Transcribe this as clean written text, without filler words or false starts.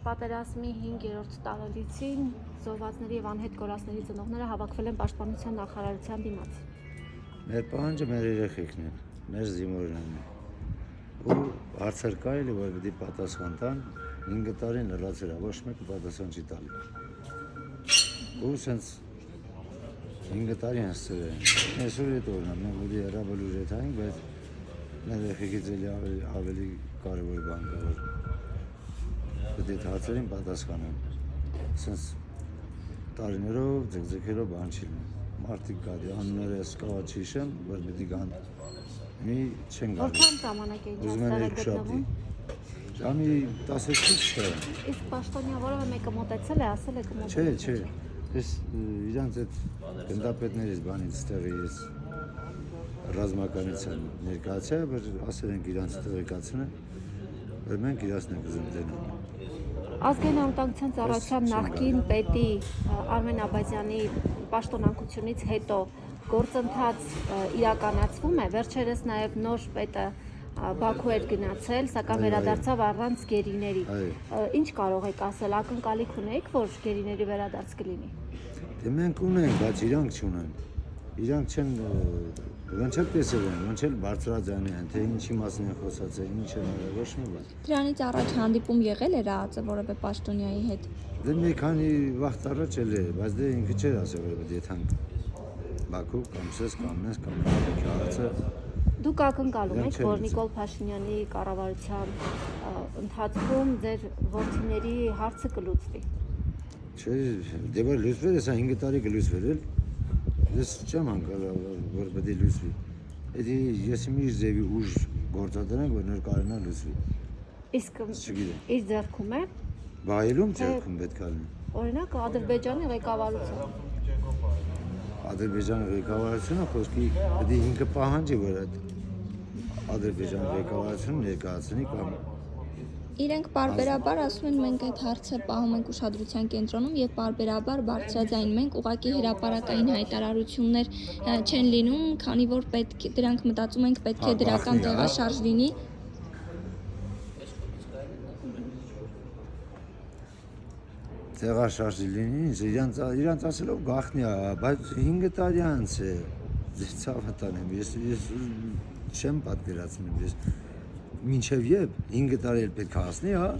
պատերազմի 5-րդ տարելիցին զոհվածների եւ անհետ կորածների ծնողները հավաքվել են Պաշտպանության նախարարության դիմաց։ Մեր պահանջը մեր երեխեքն են, մեր զինվորներն են։ Ու հարցեր կա էլի, որ պետք է պատասխան տան, 5 տարին լրացել է, ոչ մեկը պատասխան չի տալի։ Ու սենց 5 տարի են ստերել։ Այսօր էդ օրն է, մենք ուղղի հրաբալուր հետ այնք, բայց մեր երեխեքից ավելի կարևոր բան կա, որ պետք է հարցերին պատասխանեն։ Սենց տարիներով, ձգձգերով բան չի լինում։ Մարդիկ կա, անունները սկավա չի շեմ, որ պետք է գան մի չեն գալու։ Որքան ժամանակ է ինձ գտնվում։ Ժամի 10-ից չէ։ Իսկ պաշտոնյա որևէ մեկը մոտեցել է, ասել է կմոտեցել։ Չէ։ Ես իրանց այդ գնդապետներից բանից ստեղի ես ռազմականից եմ ներկայացա, որ ասել ենք իրանց տեղեկացնեն, որ մենք իրացն ենք ուզում դենում։ Ազգային անվտանգության ծառայության նախկին պետի Արմեն Աբազյանի պաշտոնակությունից հետո գործընթաց իրականացվում է, վերջերս նաև նոր պետը Բաքու էր գնացել, սակայն վերադարձավ առանց գերիների։ Ինչ կարող եք ասել, ակնկալիք ունեք, որ գերիների վերադարձ կլինի։ Դե մենք ունենք, բայց իրանք չունեն։ Իրանք չեն ոնց էլ տեսել են, ոնց էլ բարձրաձայն են, թե ինչի մասին են խոսացել, ինչ են արել, ոչ մի բան։ Դրանից առաջ հանդիպում եղել էր ԱԱԾ որևէ պաշտոնյայի հետ։ Դե մի քանի վաղ առաջ էլ է, բայց դե ինքը չէր ասել, որ պետք է թանկ Բաքու կամ սես կամ նես կամ ԱԱԾ։ Դուք ակնկալում եք, որ Նիկոլ Փաշինյանի կառավարության ընթացքում ձեր որդիների հարցը կլուծվի։ Չէ, դե որ լուծվել է, սա 5 տարի կլուծվել է։ Ես չեմ անկալա, որ պետք է լուծվի։ Էդի ես մի ձևի ուժ գործադրենք, որ նոր կարողանա լուծվի։ Իսկ իր ձեռքում է։ Բայելում ձեռքում պետք է լինի։ Օրինակ Ադրբեջանի ղեկավարությունը։ Ադրբեջանի ղեկավարությունը խոսքի պետք է ինքը պահանջի, որ այդ Ադրբեջանի ղեկավարությունը ներկայացնի կամ Իրենք պարբերաբար ասում են մենք այդ հարցը պահում ենք ուշադրության կենտրոնում եւ պարբերաբար բարձրաձայն մենք ուղղակի հրապարակային հայտարարություններ չեն լինում, քանի որ պետք է դրանք մտածում ենք պետք է դրական տեղաշարժ լինի։ Տեղաշարժ լինի, իրանց ասելով գախնի է, բայց 5 տարի անց է, ցավը տանեմ, ես չեմ պատկերացնում, ես մինչև երբ 5 տարի էլ պետք է հասնի, հա։